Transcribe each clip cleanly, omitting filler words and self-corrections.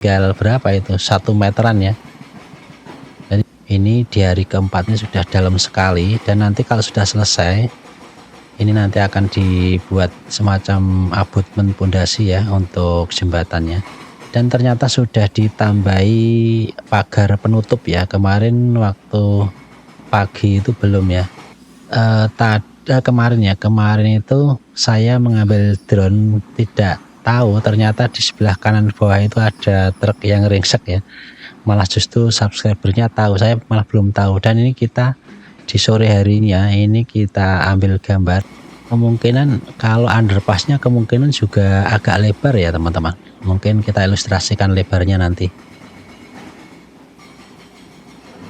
tinggal berapa itu, 1 meteran ya. Jadi ini di hari keempatnya sudah dalam sekali, dan nanti kalau sudah selesai ini nanti akan dibuat semacam abutmen pondasi ya untuk jembatannya. Dan ternyata sudah ditambahi pagar penutup ya. Kemarin waktu pagi itu belum ya. Kemarin itu saya mengambil drone, tidak tahu ternyata di sebelah kanan bawah itu ada truk yang ringsek ya. Malah justru subscribernya tahu, saya malah belum tahu. Dan ini kita di sore harinya ini kita ambil gambar. Kemungkinan kalau underpassnya kemungkinan juga agak lebar ya teman-teman. Mungkin kita ilustrasikan lebarnya nanti,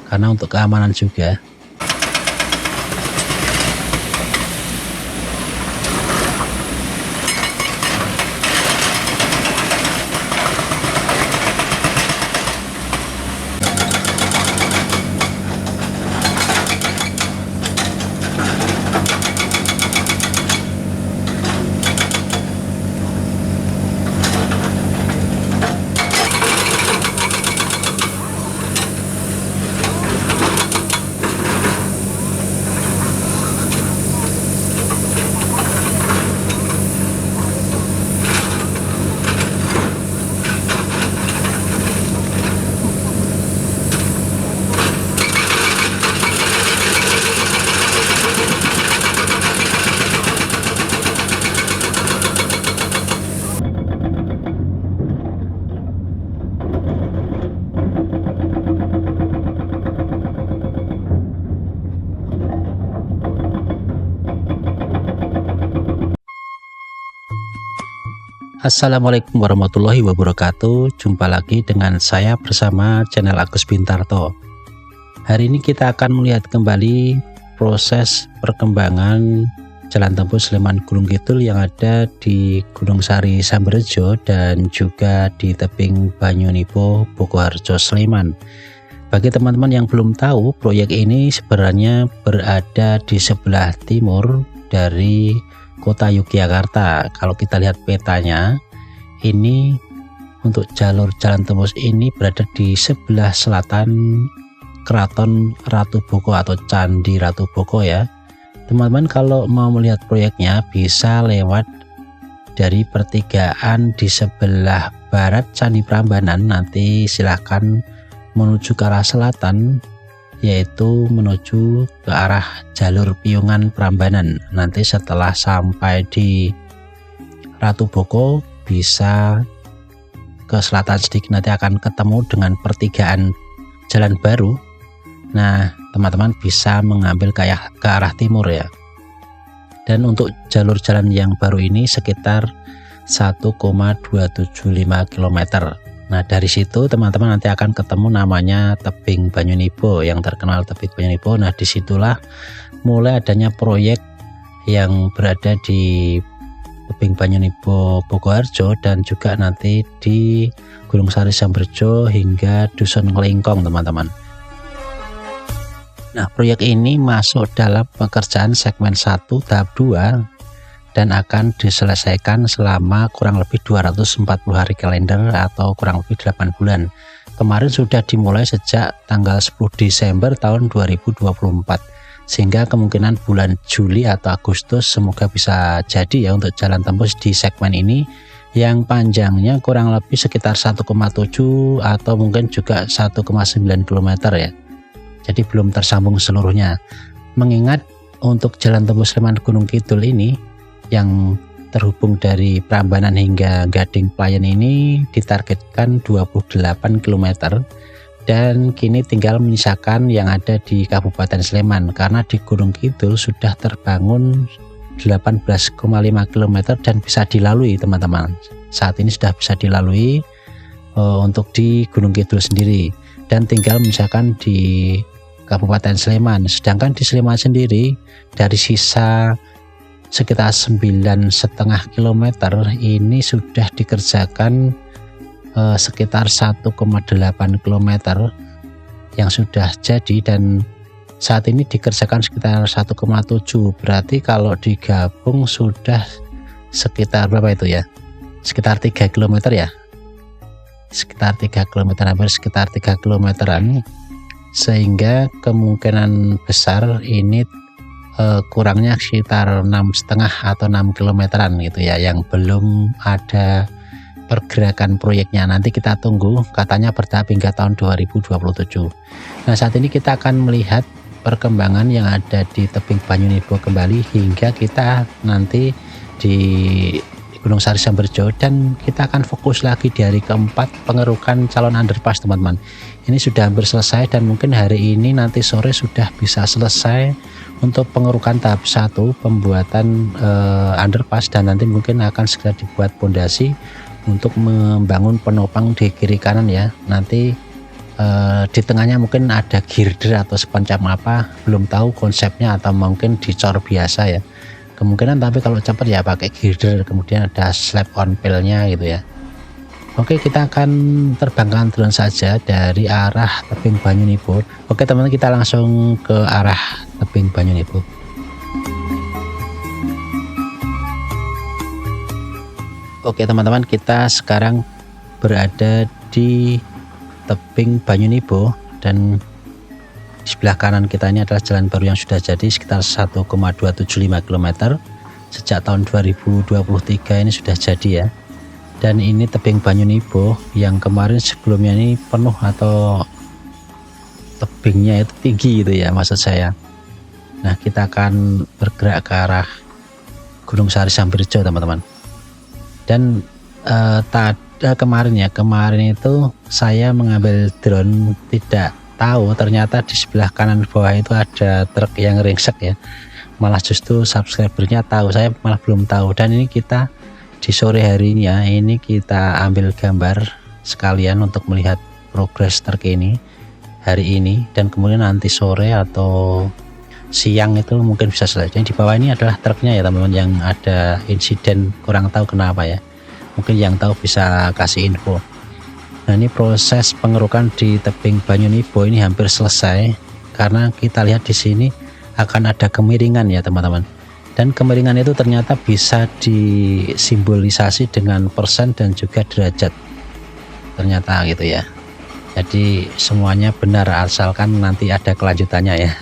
karena untuk keamanan juga. Assalamualaikum warahmatullahi wabarakatuh. Jumpa lagi dengan saya bersama channel Agus Bintarto. Hari ini kita akan melihat kembali proses perkembangan jalan tembus Sleman Gunung Kidul yang ada di Gunung Sari Samberjo dan juga di tebing Banyunipo Bokoharjo Sleman. Bagi teman-teman yang belum tahu, proyek ini sebenarnya berada di sebelah timur dari Kota Yogyakarta. Kalau kita lihat petanya, ini untuk jalur jalan tembus ini berada di sebelah selatan Keraton Ratu Boko atau Candi Ratu Boko ya. Teman-teman kalau mau melihat proyeknya bisa lewat dari pertigaan di sebelah barat Candi Prambanan, nanti silahkan menuju ke arah selatan, yaitu menuju ke arah jalur Piungan Prambanan. Nanti setelah sampai di Ratu Boko bisa ke selatan sedikit, nanti akan ketemu dengan pertigaan jalan baru. Nah teman-teman bisa mengambil ke arah timur ya. Dan untuk jalur jalan yang baru ini sekitar 1,275 km. Nah dari situ teman-teman nanti akan ketemu namanya tebing Banyunipo, yang terkenal tebing Banyunipo. Nah disitulah mulai adanya proyek yang berada di tebing Banyunipo Bokoharjo dan juga nanti di Gunung Sari Samberjo hingga Dusun Ngelingkong teman-teman. Nah proyek ini masuk dalam pekerjaan segmen 1 tahap 2 dan akan diselesaikan selama kurang lebih 240 hari kalender atau kurang lebih 8 bulan. Kemarin sudah dimulai sejak tanggal 10 Desember tahun 2024, sehingga kemungkinan bulan Juli atau Agustus semoga bisa jadi ya untuk jalan tembus di segmen ini yang panjangnya kurang lebih sekitar 1,7 atau mungkin juga 1,9 km ya. Jadi belum tersambung seluruhnya. Mengingat untuk jalan tembus Sleman Gunung Kidul ini yang terhubung dari Prambanan hingga Gading Playan ini ditargetkan 28 km, dan kini tinggal menyisakan yang ada di Kabupaten Sleman karena di Gunung Kidul sudah terbangun 18,5 km dan bisa dilalui teman-teman. Saat ini sudah bisa dilalui untuk di Gunung Kidul sendiri, dan tinggal menyisakan di Kabupaten Sleman. Sedangkan di Sleman sendiri dari sisa sekitar 9,5 km ini sudah dikerjakan sekitar 1,8 km yang sudah jadi, dan saat ini dikerjakan sekitar 1,7. Berarti kalau digabung sudah sekitar berapa itu ya, sekitar 3 km ya. sekitar 3 km, hampir sekitar 3 kilometeran, sehingga kemungkinan besar ini kurangnya sekitar 6,5 atau 6 kilometeran gitu ya, yang belum ada pergerakan proyeknya. Nanti kita tunggu, katanya bertahap hingga tahun 2027. Nah, saat ini kita akan melihat perkembangan yang ada di tebing Banyu Nibo kembali hingga kita nanti di Gunung Sari Samberjo, dan kita akan fokus lagi di hari keempat pengerukan calon underpass, teman-teman. Ini sudah hampir selesai dan mungkin hari ini nanti sore sudah bisa selesai untuk pengerukan tahap 1 pembuatan underpass, dan nanti mungkin akan segera dibuat pondasi untuk membangun penopang di kiri kanan ya. Nanti di tengahnya mungkin ada girder atau semacam apa, belum tahu konsepnya, atau mungkin dicor biasa ya kemungkinan, tapi kalau cepat ya pakai girder, kemudian ada slab on pill-nya gitu ya. Oke, kita akan terbangkan drone saja dari arah tebing Banyu Nibo. Oke teman-teman, kita langsung ke arah tebing Banyu Nibo. Oke teman-teman, kita sekarang berada di tebing Banyu Nibo, dan di sebelah kanan kita ini adalah jalan baru yang sudah jadi sekitar 1,275 km sejak tahun 2023 ini sudah jadi ya. Dan ini tebing Banyu Nibo yang kemarin sebelumnya ini penuh atau tebingnya itu tinggi gitu ya maksud saya. Nah, kita akan bergerak ke arah Gunung Sari Samberjo teman-teman. Dan kemarin itu saya mengambil drone, tidak tahu ternyata di sebelah kanan bawah itu ada truk yang ringsek ya. Malah justru subscribernya tahu, saya malah belum tahu. Dan ini kita di sore harinya ini kita ambil gambar sekalian untuk melihat progres truk ini hari ini, dan kemudian nanti sore atau siang itu mungkin bisa selesai. Di bawah ini adalah truknya ya teman-teman, yang ada insiden, kurang tahu kenapa ya, mungkin yang tahu bisa kasih info. Nah, ini proses pengerukan di tebing Banyu Nibo ini hampir selesai, karena kita lihat di sini akan ada kemiringan ya teman-teman, dan kemiringan itu ternyata bisa disimbolisasi dengan persen dan juga derajat ternyata gitu ya. Jadi semuanya benar asalkan nanti ada kelanjutannya ya.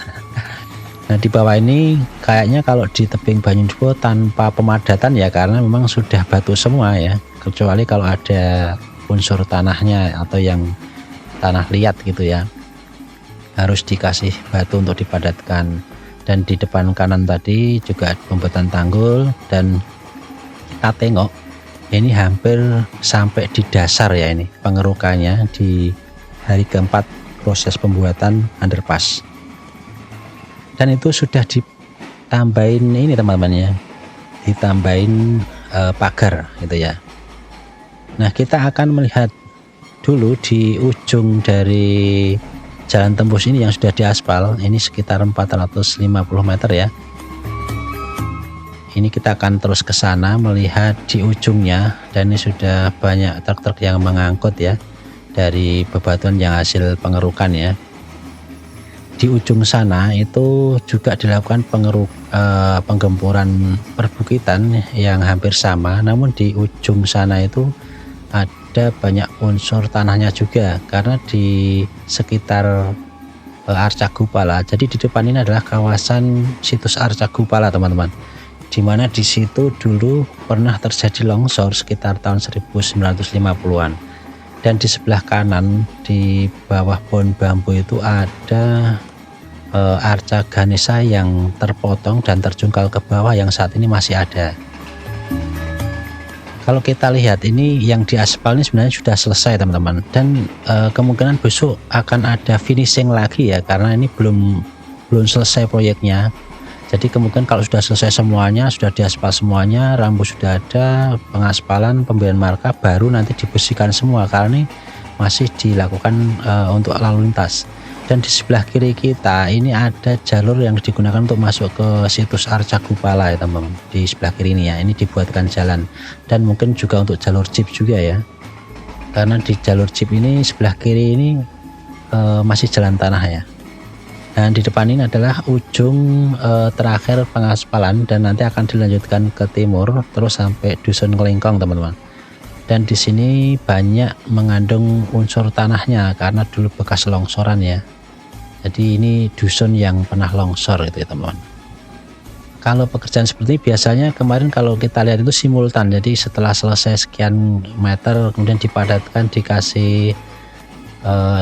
Nah, di bawah ini kayaknya kalau di tebing Banyu Nibo tanpa pemadatan ya, karena memang sudah batu semua ya, kecuali kalau ada unsur tanahnya atau yang tanah liat gitu ya, harus dikasih batu untuk dipadatkan. Dan di depan kanan tadi juga pembuatan tanggul, dan kita tengok ini hampir sampai di dasar ya, ini pengerukannya di hari keempat proses pembuatan underpass. Dan itu sudah ditambahin ini teman-teman ya, ditambahin pagar gitu ya. Nah, kita akan melihat dulu di ujung dari jalan tembus ini yang sudah diaspal, ini sekitar 450 meter ya. Ini kita akan terus ke sana melihat di ujungnya, dan ini sudah banyak truk-truk yang mengangkut ya dari bebatuan yang hasil pengerukan ya. Di ujung sana itu juga dilakukan penggempuran perbukitan yang hampir sama, namun di ujung sana itu ada banyak unsur tanahnya juga, karena di sekitar Arcagupala. Jadi di depan ini adalah kawasan situs Arcagupala teman-teman, dimana di situ dulu pernah terjadi longsor sekitar tahun 1950-an. Dan di sebelah kanan di bawah pohon bambu itu ada arca Ganesha yang terpotong dan terjungkal ke bawah, yang saat ini masih ada. Kalau kita lihat ini yang di aspal ini sebenarnya sudah selesai teman-teman, dan kemungkinan besok akan ada finishing lagi ya, karena ini belum selesai proyeknya. Jadi kemungkinan kalau sudah selesai semuanya, sudah diaspal semuanya, rambu sudah ada, pengaspalan, pembelian marka, baru nanti dibersihkan semua, karena ini masih dilakukan untuk lalu lintas. Dan di sebelah kiri kita ini ada jalur yang digunakan untuk masuk ke situs Arcagupala ya teman-teman. Di sebelah kiri ini ya, ini dibuatkan jalan, dan mungkin juga untuk jalur jeep juga ya, karena di jalur jeep ini sebelah kiri ini masih jalan tanah ya. Dan di depan ini adalah ujung terakhir pengaspalan, dan nanti akan dilanjutkan ke timur terus sampai Dusun Kelingkong teman-teman. Dan di sini banyak mengandung unsur tanahnya karena dulu bekas longsoran ya. Jadi ini dusun yang pernah longsor gitu ya teman-teman. Kalau pekerjaan seperti ini biasanya kemarin kalau kita lihat itu simultan, jadi setelah selesai sekian meter kemudian dipadatkan, dikasih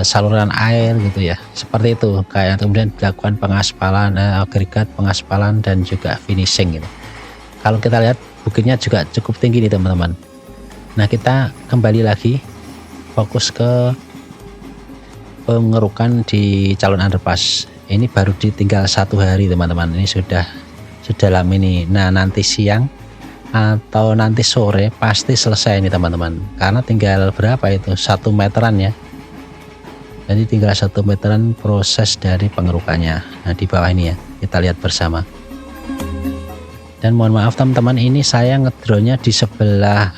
saluran air gitu ya, seperti itu. Kayak kemudian dilakukan pengaspalan, agregat pengaspalan dan juga finishing gitu. Kalau kita lihat bukitnya juga cukup tinggi nih teman-teman. Nah, kita kembali lagi fokus ke pengerukan di calon underpass. Ini baru ditinggal 1 hari teman-teman. Ini sudah lama ini. Nah, nanti siang atau nanti sore pasti selesai ini teman-teman. Karena tinggal berapa itu? 1 meteran ya. Jadi tinggal 1 meteran proses dari pengerukannya. Nah, di bawah ini ya, kita lihat bersama. Dan mohon maaf teman-teman, ini saya ngedronnya di sebelah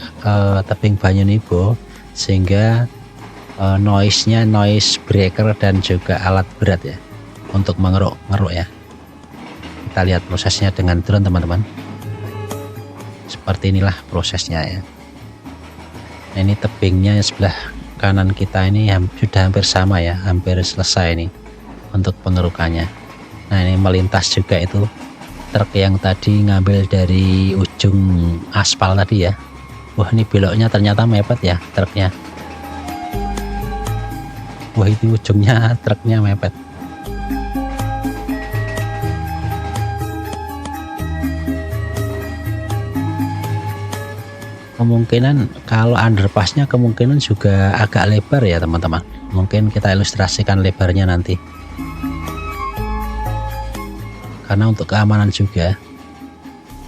tebing Banyunibo, sehingga noise-nya noise breaker dan juga alat berat ya untuk mengeruk ya. Kita lihat prosesnya dengan drone teman-teman. Seperti inilah prosesnya ya. Nah, ini tebingnya sebelah kanan kita ini sudah hampir sama ya, hampir selesai nih untuk pengerukannya. Nah, ini melintas juga itu truk yang tadi ngambil dari ujung aspal tadi ya. Wah, ini beloknya ternyata mepet ya truknya. Wah, ini ujungnya truknya mepet. Kemungkinan kalau underpassnya kemungkinan juga agak lebar ya teman-teman. Mungkin kita ilustrasikan lebarnya nanti. Karena untuk keamanan juga.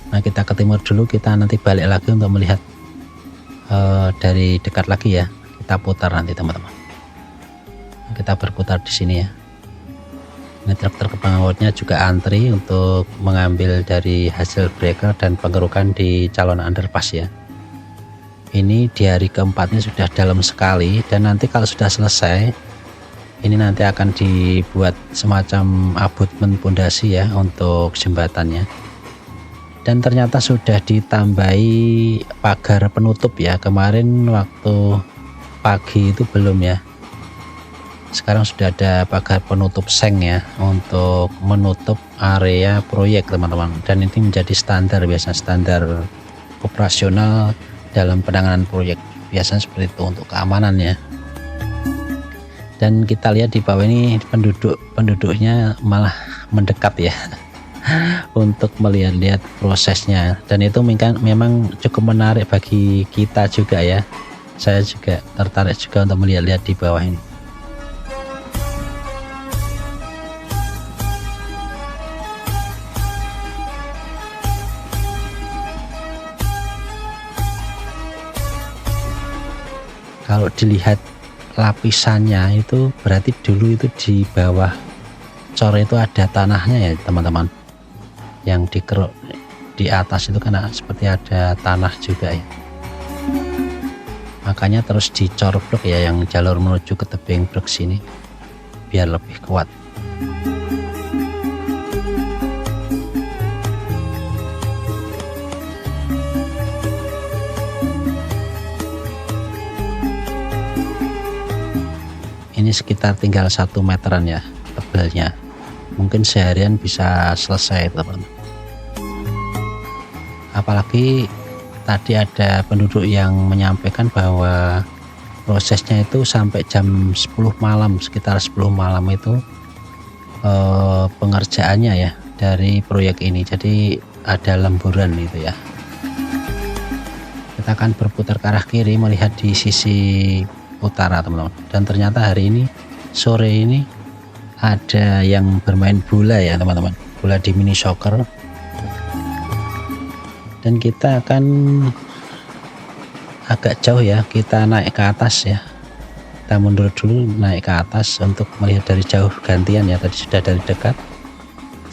Nah, kita ke timur dulu, kita nanti balik lagi untuk melihat dari dekat lagi ya. Kita putar nanti teman-teman. Kita berputar di sini ya. Ini truk-truk pengangkutnya juga antri untuk mengambil dari hasil breaker dan pengerukan di calon underpass ya. Ini di hari keempatnya sudah dalam sekali, dan nanti kalau sudah selesai ini nanti akan dibuat semacam abutmen pondasi ya untuk jembatannya. Dan ternyata sudah ditambahi pagar penutup ya. Kemarin waktu pagi itu belum ya. Sekarang sudah ada pagar penutup seng ya untuk menutup area proyek teman-teman. Dan ini menjadi standar, biasanya standar operasional dalam penanganan proyek. Biasanya seperti itu untuk keamanan ya. Dan kita lihat di bawah ini penduduknya malah mendekat ya untuk melihat-lihat prosesnya, dan itu memang cukup menarik bagi kita juga ya. Saya juga tertarik juga untuk melihat-lihat di bawah ini. Kalau dilihat lapisannya itu berarti dulu itu di bawah cor itu ada tanahnya ya teman-teman. Yang dikeruk di atas itu kan seperti ada tanah juga ya. Makanya terus dicor blok ya yang jalur menuju ke tebing blok sini biar lebih kuat. Ini sekitar tinggal 1 meteran ya tebalnya. Mungkin seharian bisa selesai teman-teman. Apalagi tadi ada penduduk yang menyampaikan bahwa prosesnya itu sampai jam 10 malam, sekitar 10 malam itu pengerjaannya ya dari proyek ini. Jadi ada lemburan gitu ya. Kita akan berputar ke arah kiri melihat di sisi utara teman-teman. Dan ternyata hari ini sore ini ada yang bermain bola ya teman-teman, bola di mini soccer. Dan kita akan agak jauh ya, kita naik ke atas ya. Kita mundur dulu naik ke atas untuk melihat dari jauh gantian ya. Tadi sudah dari dekat,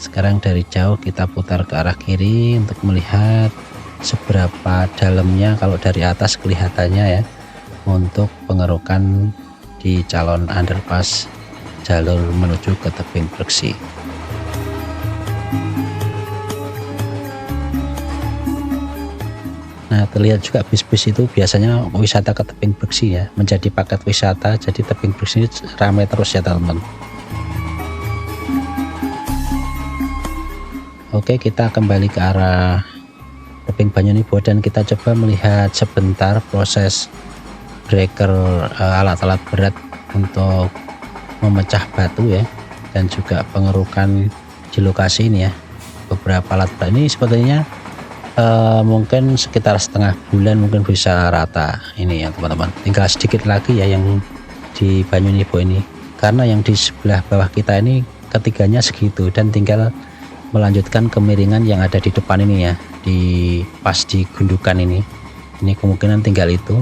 sekarang dari jauh kita putar ke arah kiri untuk melihat seberapa dalamnya kalau dari atas kelihatannya ya, untuk pengerukan di calon underpass jalur menuju ke tebing Breksi. Nah, terlihat juga bis-bis itu biasanya wisata ke Tebing Beksi ya, menjadi paket wisata, jadi Tebing Beksi ramai terus ya teman-teman. Oke, kita kembali ke arah Tebing Banyunibo dan kita coba melihat sebentar proses breaker alat-alat berat untuk memecah batu ya, dan juga pengerukan di lokasi ini ya. Beberapa alat berat ini sebetulnya mungkin sekitar setengah bulan mungkin bisa rata ini ya teman-teman. Tinggal sedikit lagi ya yang di Banyunibo ini, karena yang di sebelah bawah kita ini ketiganya segitu, dan tinggal melanjutkan kemiringan yang ada di depan ini ya, di pas di gundukan ini kemungkinan tinggal itu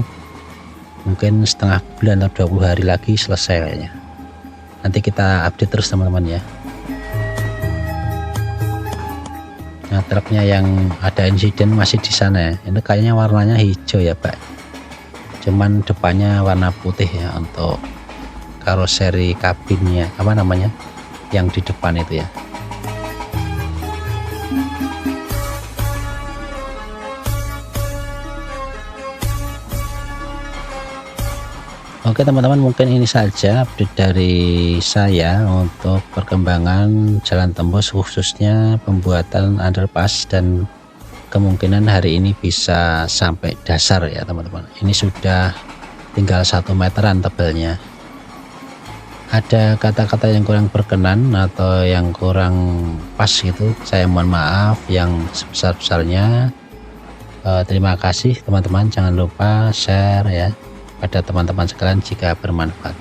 mungkin setengah bulan atau 20 hari lagi selesai kayaknya. Nanti kita update terus teman-teman ya. Nah, truknya yang ada insiden masih di sana ya. Ini kayaknya warnanya hijau ya Pak, cuman depannya warna putih ya untuk karoseri kabinnya, apa namanya, yang di depan itu ya. Oke teman-teman, mungkin ini saja update dari saya untuk perkembangan jalan tembus, khususnya pembuatan underpass, dan kemungkinan hari ini bisa sampai dasar ya teman-teman. Ini sudah tinggal 1 meteran tebalnya. Ada kata-kata yang kurang berkenan atau yang kurang pas gitu, saya mohon maaf yang sebesar-besarnya. Terima kasih teman-teman, jangan lupa share ya pada teman-teman sekalian jika bermanfaat.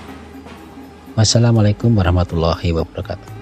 Wassalamualaikum warahmatullahi wabarakatuh.